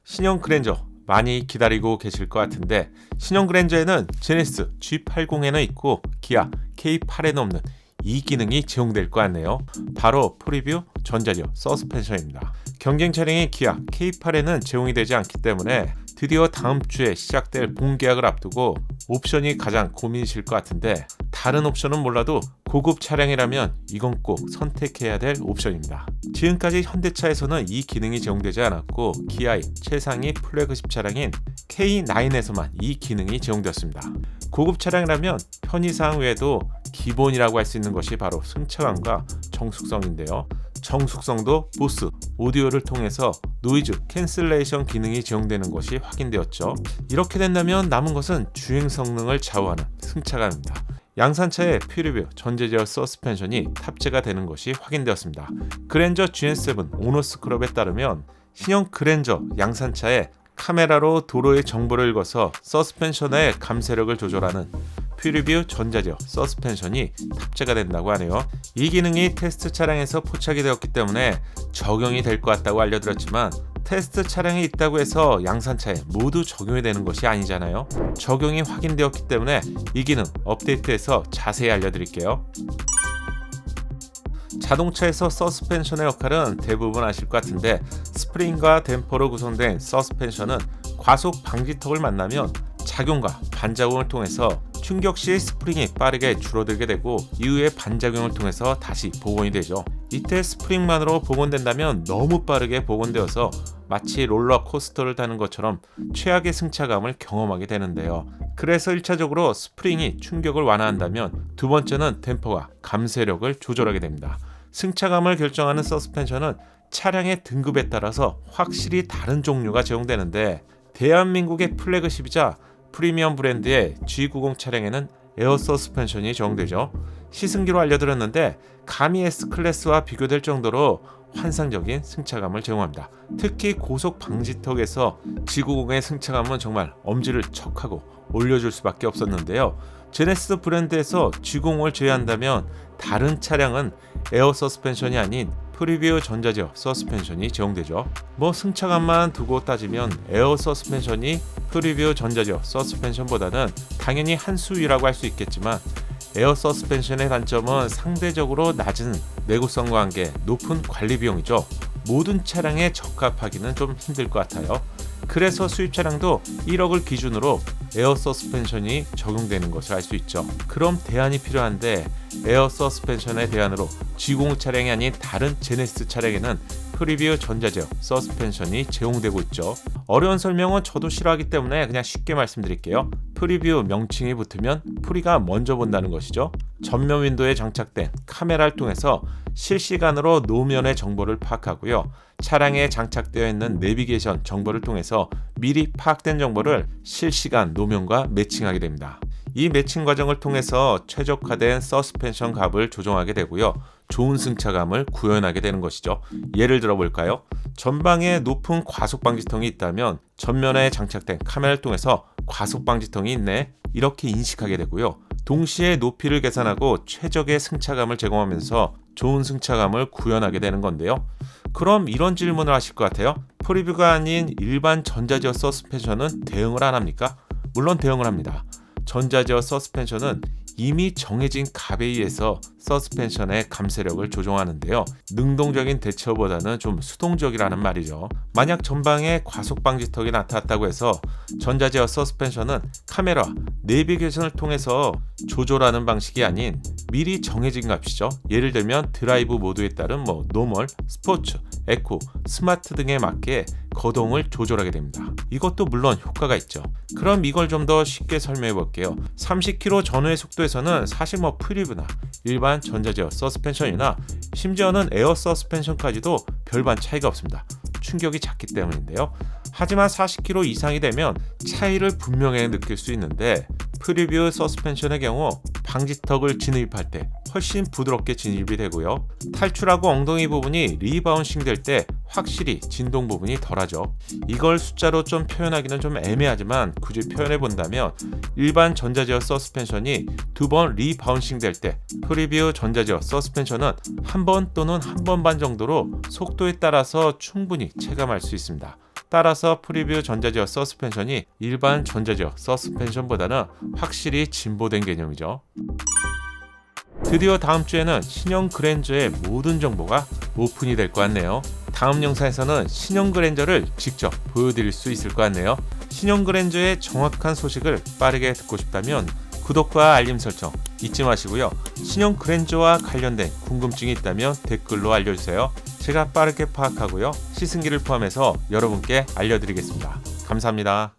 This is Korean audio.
신형 그랜저 많이 기다리고 계실 것 같은데, 신형 그랜저에는 제네시스 G80에는 있고 기아 K8에는 없는 이 기능이 제공될 것 같네요. 바로 프리뷰 전자제어 서스펜션입니다. 경쟁 차량인 기아 K8에는 제공이 되지 않기 때문에 드디어 다음 주에 시작될 본계약을 앞두고 옵션이 가장 고민이실 것 같은데, 다른 옵션은 몰라도 고급 차량이라면 이건 꼭 선택해야 될 옵션입니다. 지금까지 현대차에서는 이 기능이 제공되지 않았고 기아의 최상위 플래그십 차량인 K9에서만 이 기능이 제공되었습니다. 고급 차량이라면 편의사항 외에도 기본이라고 할 수 있는 것이 바로 승차감과 정숙성인데요. 정숙성도 보스 오디오를 통해서 노이즈 캔슬레이션 기능이 제공되는 것이 확인되었죠. 이렇게 된다면 남은 것은 주행 성능을 좌우하는 승차감입니다. 양산차에 프리뷰 전자제어 서스펜션이 탑재가 되는 것이 확인되었습니다. 그랜저 GN7 오너스 클럽에 따르면 신형 그랜저 양산차에 카메라로 도로의 정보를 읽어서 서스펜션의 감쇄력을 조절하는 프리뷰 전자제어 서스펜션이 탑재가 된다고 하네요. 이 기능이 테스트 차량에서 포착이 되었기 때문에 적용이 될 것 같다고 알려드렸지만, 테스트 차량이 있다고 해서 양산차에 모두 적용이 되는 것이 아니잖아요. 적용이 확인되었기 때문에 이 기능 업데이트해서 자세히 알려드릴게요. 자동차에서 서스펜션의 역할은 대부분 아실 것 같은데, 스프링과 댐퍼로 구성된 서스펜션은 과속 방지턱을 만나면 작용과 반작용을 통해서 충격 시 스프링이 빠르게 줄어들게 되고 이후에 반작용을 통해서 다시 복원이 되죠. 이때 스프링만으로 복원된다면 너무 빠르게 복원되어서 마치 롤러코스터를 타는 것처럼 최악의 승차감을 경험하게 되는데요. 그래서 1차적으로 스프링이 충격을 완화한다면 두 번째는 댐퍼가 감쇄력을 조절하게 됩니다. 승차감을 결정하는 서스펜션은 차량의 등급에 따라서 확실히 다른 종류가 제공되는데, 대한민국의 플래그십이자 프리미엄 브랜드의 G90 차량에는 에어 서스펜션이 적용되죠. 시승기로 알려드렸는데 감히 S클래스와 비교될 정도로 환상적인 승차감을 제공합니다. 특히 고속 방지턱에서 G90의 승차감은 정말 엄지를 척하고 올려줄 수밖에 없었는데요. 제네시스 브랜드에서 G90을 제외한다면 다른 차량은 에어 서스펜션이 아닌 프리뷰 전자제어 서스펜션이 제공되죠. 승차감만 두고 따지면 에어 서스펜션이 프리뷰 전자제어 서스펜션보다는 당연히 한 수위라고 할 수 있겠지만, 에어 서스펜션의 단점은 상대적으로 낮은 내구성과 함께 높은 관리 비용이죠. 모든 차량에 적합하기는 좀 힘들 것 같아요. 그래서 수입 차량도 1억을 기준으로 에어 서스펜션이 적용되는 것을 알 수 있죠. 그럼 대안이 필요한데, 에어 서스펜션의 대안으로 G90 차량이 아닌 다른 제네시스 차량에는 프리뷰 전자제어 서스펜션이 제공되고 있죠. 어려운 설명은 저도 싫어하기 때문에 그냥 쉽게 말씀드릴게요. 프리뷰 명칭이 붙으면 프리가 먼저 본다는 것이죠. 전면 윈도에 장착된 카메라를 통해서 실시간으로 노면의 정보를 파악하고요. 차량에 장착되어 있는 내비게이션 정보를 통해서 미리 파악된 정보를 실시간 노면과 매칭하게 됩니다. 이 매칭 과정을 통해서 최적화된 서스펜션 값을 조정하게 되고요. 좋은 승차감을 구현하게 되는 것이죠. 예를 들어 볼까요? 전방에 높은 과속 방지턱이 있다면 전면에 장착된 카메라를 통해서 과속 방지턱이 있네, 이렇게 인식하게 되고요. 동시에 높이를 계산하고 최적의 승차감을 제공하면서 좋은 승차감을 구현하게 되는 건데요. 그럼 이런 질문을 하실 것 같아요. 프리뷰가 아닌 일반 전자제어 서스펜션은 대응을 안 합니까? 물론 대응을 합니다. 전자제어 서스펜션은 이미 정해진 값에 의해서 서스펜션의 감쇄력을 조정하는데요. 능동적인 대처보다는 좀 수동적이라는 말이죠. 만약 전방에 과속 방지턱이 나타났다고 해서 전자제어 서스펜션은 카메라, 내비게이션을 통해서 조절하는 방식이 아닌 미리 정해진 값이죠. 예를 들면 드라이브 모드에 따른 노멀, 스포츠, 에코, 스마트 등에 맞게 거동을 조절하게 됩니다. 이것도 물론 효과가 있죠. 그럼 이걸 좀 더 쉽게 설명해 볼게요. 30km 전후의 속도에서는 사실 프리뷰나 일반 전자제어 서스펜션이나 심지어는 에어 서스펜션까지도 별반 차이가 없습니다. 충격이 작기 때문인데요. 하지만 40km 이상이 되면 차이를 분명히 느낄 수 있는데, 프리뷰 서스펜션의 경우 방지턱을 진입할 때 훨씬 부드럽게 진입이 되고요. 탈출하고 엉덩이 부분이 리바운싱 될 때 확실히 진동 부분이 덜하죠. 이걸 숫자로 좀 표현하기는 좀 애매하지만 굳이 표현해 본다면, 일반 전자제어 서스펜션이 2번 리바운싱 될 때 프리뷰 전자제어 서스펜션은 1번 또는 1번 반 정도로 속도에 따라서 충분히 체감할 수 있습니다. 따라서 프리뷰 전자제어 서스펜션이 일반 전자제어 서스펜션보다는 확실히 진보된 개념이죠. 드디어 다음 주에는 신형 그랜저의 모든 정보가 오픈이 될 것 같네요. 다음 영상에서는 신형 그랜저를 직접 보여드릴 수 있을 것 같네요. 신형 그랜저의 정확한 소식을 빠르게 듣고 싶다면 구독과 알림 설정 잊지 마시고요. 신형 그랜저와 관련된 궁금증이 있다면 댓글로 알려주세요. 제가 빠르게 파악하고요. 시승기를 포함해서 여러분께 알려드리겠습니다. 감사합니다.